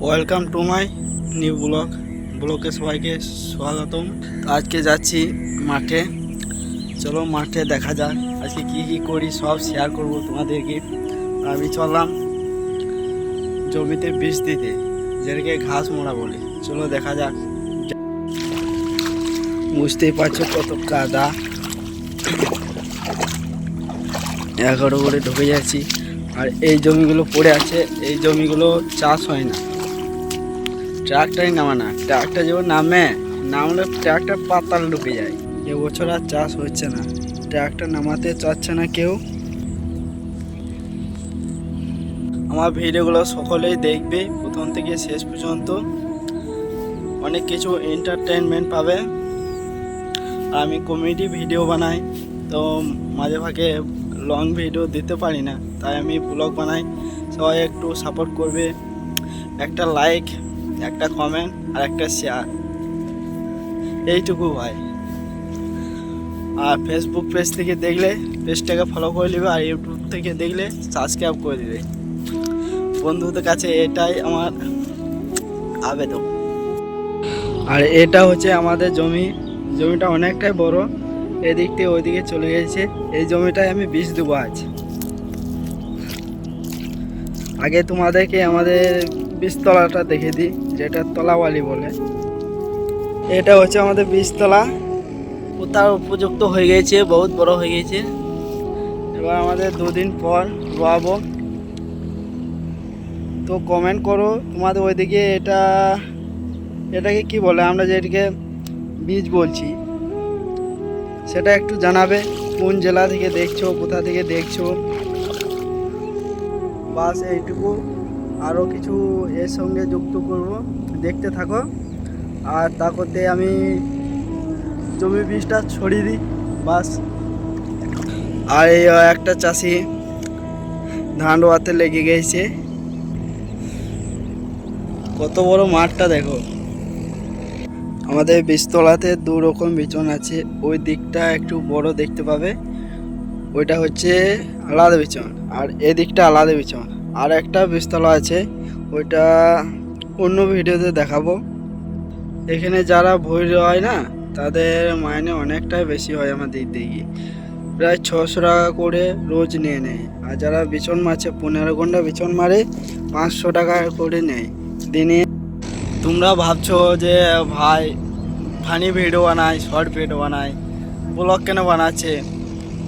Welcome to my new ব্লগে সবাইকে স্বাগতম। আজকে যাচ্ছি মাঠে। চলো মাঠে দেখা যাক আজকে কি করি, সব শেয়ার করব তোমাদেরকে। আমি চললাম জমিতে বীজ দিতে, যেটাকে ঘাস মোড়া বলি। চলো দেখা যাক। বুঝতেই পারছো কত কাদা, 11 করে ঢুকে যাচ্ছি। আর এই জমিগুলো পড়ে আছে, এই জমিগুলো চাষ হয় না, ট্রাক্টরই নামে না। ট্রাক্টর যখন নামলে ট্রাক্টর পাতাল ঢুকে যায়। এবছর আর চাষ হচ্ছে না, ট্রাক্টর নামাতে চাচ্ছে না কেউ। আমার ভিডিওগুলো সকলেই দেখবে প্রথম থেকে শেষ পর্যন্ত, অনেক কিছু এন্টারটেনমেন্ট পাবে। আমি কমেডি ভিডিও বানাই, তো মাঝে ভাগে লং ভিডিও দিতে পারি না, তাই আমি ব্লগ বানাই। সবাই একটু সাপোর্ট করবে, একটা লাইক, একটা কমেন্ট আর একটা শেয়ার, এইটুকু ভাই। আর ফেসবুক পেজ থেকে দেখলে পেজটাকে ফলো করে নেবে, আর ইউটিউব থেকে দেখলে সাবস্ক্রাইব করে দেবে। বন্ধুদের কাছে এটাই আমার আবেদন। আর এটা হচ্ছে আমাদের জমিটা অনেকটাই বড়, এদিক থেকে ওইদিকে চলে গেছে। এই জমিটায় আমি বীজ দেবো আজ। আগে তোমাদেরকে আমাদের বীজতলাটা দেখে দিই, যেটা তলাওয়ালি বলে। এটা হচ্ছে আমাদের বীজতলা, তার উপযুক্ত হয়ে গেছে, বহুত বড় হয়ে গেছে। এবার আমাদের 2 দিন পর রোয়াবো। তো কমেন্ট করো তোমাদের ওইদিকে এটাকে কি বলে, আমরা যেটাকে বীজ বলছি সেটা একটু জানাবে। কোন জেলা থেকে দেখছো, কোথা থেকে দেখছো। বাস এইটুকু, আরও কিছু এর সঙ্গে যুক্ত করব, দেখতে থাকো। আর তা করতে আমি জমি বীজটা ছড়িয়ে দিই বাস। আর এই একটা চাষি ধান রোয়াতে লেগে গেছে। কত বড় মাঠটা দেখো। আমাদের বীজতলাতে 2 রকম বিচন আছে, ওই দিকটা একটু বড় দেখতে পাবে, ওইটা হচ্ছে আলাদা বিচন, আর এদিকটা আলাদা বিচন। আর একটা বীজতলা আছে, ওইটা অন্য ভিডিওতে দেখাবো। এখানে যারা ভুঁই হয় না, তাদের মাইনে অনেকটাই বেশি হয় আমাদের দিকে, প্রায় 600 টাকা করে রোজ নিয়ে নেয়। আর যারা বিচন মারছে 15 ঘন্টা বিচন মারে, 500 টাকা করে নেয় দিনে। তোমরা ভাবছো যে ভাই ফানি ভিডিও বানায়, শর্ট ভিডিও বানায়, ব্লগ কেন বানাচ্ছে?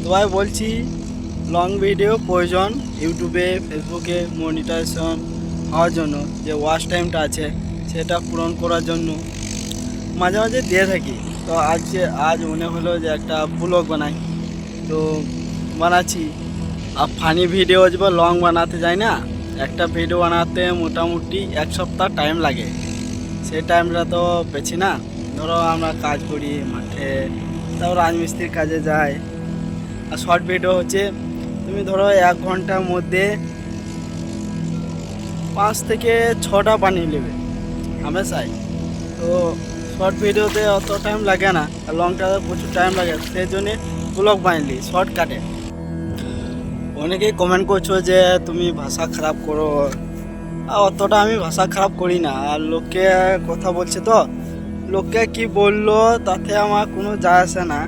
তো ভাই বলছি, লং ভিডিও প্রয়োজন ইউটিউবে, ফেসবুকে মনিটাইজেশন হওয়ার জন্য। যে ওয়াচ টাইমটা আছে সেটা পূরণ করার জন্য মাঝে মাঝে দিয়ে থাকি। তো আজ মনে হলো যে একটা ব্লগ বানাই, তো বানাচ্ছি। আর ফানি ভিডিও বা লং বানাতে যাই না, একটা ভিডিও বানাতে মোটামুটি 1 সপ্তাহ টাইম লাগে। সেই টাইমটা তো পেছি না। ধরো আমরা কাজ করি মাঠে, তারপর রাজমিস্ত্রির কাজে যাই। আর শর্ট ভিডিও হচ্ছে, তুমি ধরো 1 ঘন্টার মধ্যে 5 থেকে 6টা বানিয়ে নেবে হামেশাই। তো শর্ট ভিডিওতে অত টাইম লাগে না, আর লংটাতে প্রচুর টাইম লাগে, সেই জন্যে ব্লগ বানালি শর্টকাটে। অনেকেই কমেন্ট করছো যে তুমি ভাষা খারাপ করো, আর অতটা আমি ভাষা খারাপ করি না। আর লোকে কথা বলছে, তো লোকে কি বললো তাতে আমার কোনো যায় আসে না।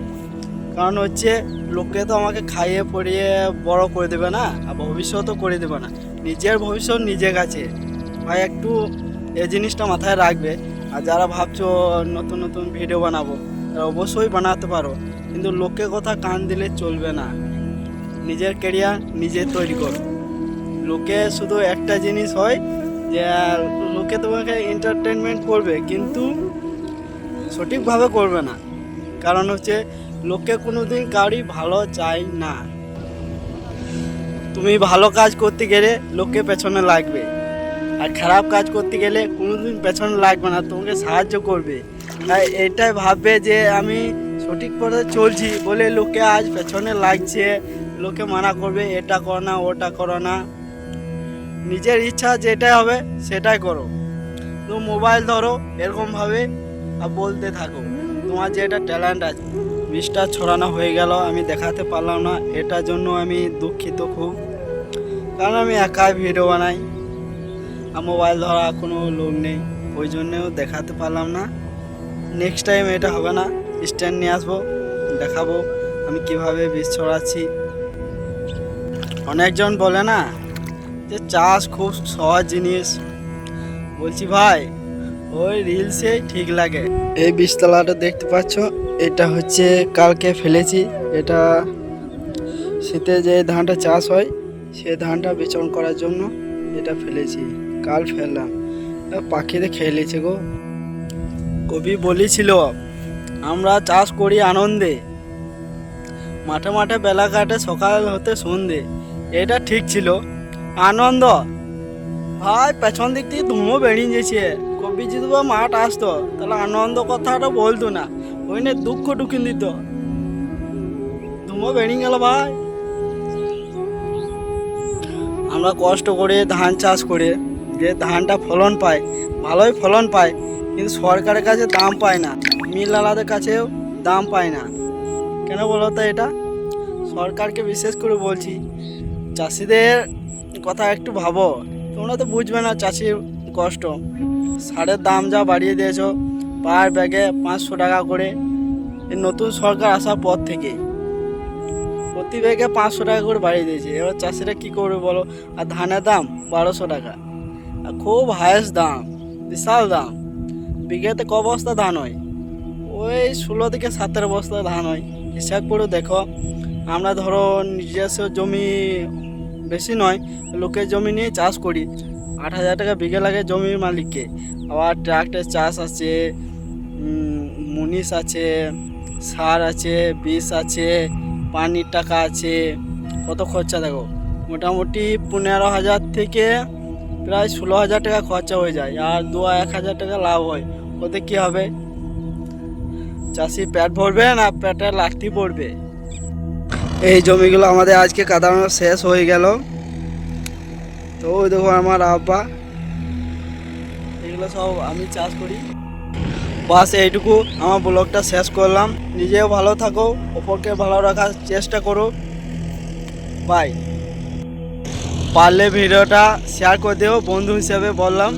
কারণ হচ্ছে লোকে তো আমাকে খাইয়ে পড়িয়ে বড় করে দেবে না, আর ভবিষ্যতও করে দেবে না। নিজের ভবিষ্যৎ নিজের কাছে ভাই, একটু এই জিনিসটা মাথায় রাখবে। আর যারা ভাবছো নতুন নতুন ভিডিও বানাবো, তারা অবশ্যই বানাতে পারো, কিন্তু লোকের কথা কান দিলে চলবে না। নিজের ক্যারিয়ার নিজে তৈরি করো। লোকে শুধু একটা জিনিস হয় যে লোকে তোমাকে এন্টারটেনমেন্ট করবে, কিন্তু সঠিকভাবে করবে না। কারণ হচ্ছে লোকে কোনোদিন কাউরি ভালো চায় না। তুমি ভালো কাজ করতে গেলে লোকে পেছনে লাগবে, আর খারাপ কাজ করতে গেলে কোনোদিন পেছনে লাগবে না, তোমাকে সাহায্য করবে। তাই এটাই ভাববে যে আমি সঠিক পথে চলছি বলে লোকে আজ পেছনে লাগছে, লোকে মানা করবে এটা করো না, ওটা করো না। নিজের ইচ্ছা যেটাই হবে সেটাই করো। তো মোবাইল ধরো এরকমভাবে আর বলতে থাকো তোমার যেটা ট্যালেন্ট আছে। বীজটা ছড়ানো হয়ে গেল, আমি দেখাতে পারলাম না, এটার জন্য আমি দুঃখিত খুব। কারণ আমি একাই ভিডিও বানাই, আর মোবাইল ধরা কোনো লোক নেই, ওই জন্যেও দেখাতে পারলাম না। নেক্সট টাইম এটা হবে না, স্ট্যান্ড নিয়ে আসবো, দেখাবো আমি কিভাবে বীজ ছড়াচ্ছি। অনেকজন বলে না যে চাষ খুব সহজ জিনিস, বলছি ভাই ওই রিলসে ঠিক লাগে। এই বীজতলাটা দেখতে পাচ্ছ, এটা হচ্ছে কালকে ফেলেছি। এটা শীতে যে ধানটা চাষ হয় সে ধানটা বিচরণ করার জন্য এটা ফেলেছি, কাল ফেললাম। পাখিতে খেয়ে নিয়েছে গো। কবি বলেছিল আমরা চাষ করি আনন্দে, মাঠে মাঠে বেলা কাটে সকাল হতে সন্ধে। এটা ঠিক ছিল, আনন্দ ভাই পেছন দিক থেকে ধুমো বেরিয়ে গেছে। কবি যদি বা মাঠ আসতো তাহলে আনন্দ কথাটা বলতো না, ওই নিয়ে দুঃখ ঢুকিয়ে দিত। ধুমো বেরিয়ে গেল ভাই। আমরা কষ্ট করে ধান চাষ করে যে ধানটা ফলন পাই, ভালোই ফলন পাই, কিন্তু সরকারের কাছে দাম পায় না, মিলওয়ালাদের কাছেও দাম পায় না। কেন বলো তো? এটা সরকারকে বিশেষ করে বলছি, চাষিদের কথা একটু ভাবো। তোমরা তো বুঝবে না চাষির কষ্ট। সারের দাম যা বাড়িয়ে দিয়েছো, পার ব্যাগে 500 টাকা করে। এই নতুন সরকার আসার পর থেকে প্রতি ব্যাগে 500 টাকা করে বাড়িয়ে দিয়েছে। এবার চাষিরা কী করবে বলো? আর ধানের দাম 1200 টাকা, আর খুব হায়েস্ট দাম, বিশাল দাম। বিঘাতে ক বস্তা ধান হয়? ওই 16 থেকে 17 বস্তা ধান হয়। হিসাব করে দেখো, আমরা ধরো নিজস্ব জমি বেশি নয়, লোকের জমি নিয়ে চাষ করি, 8,000 টাকা বিঘা লাগে জমির মালিককে। আবার ট্রাক্টর চাষ আছে, মুনিশ আছে, সার আছে, বিষ আছে, পানির টাকা আছে, কত খরচা দেখো। মোটামুটি 15,000 থেকে প্রায় 16,000 টাকা খরচা হয়ে যায়, আর 2-1,000 টাকা লাভ হয়। ওতে কী হবে? চাষি পেট ভরবে না পেটে লাঠি পড়বে। এই জমিগুলো আমাদের আজকে কাদানো শেষ হয়ে গেল। তো ওই দেখো আমার আব্বা, এগুলো সব আমি চাষ করি। বাস এইটুকু, আমার ব্লগটা শেষ করলাম। নিজেও ভালো থাকো, অপরকে ভালো রাখার চেষ্টা করো। বাই। পারলে ভিডিওটা শেয়ার করে দিও, বন্ধু হিসেবে বললাম।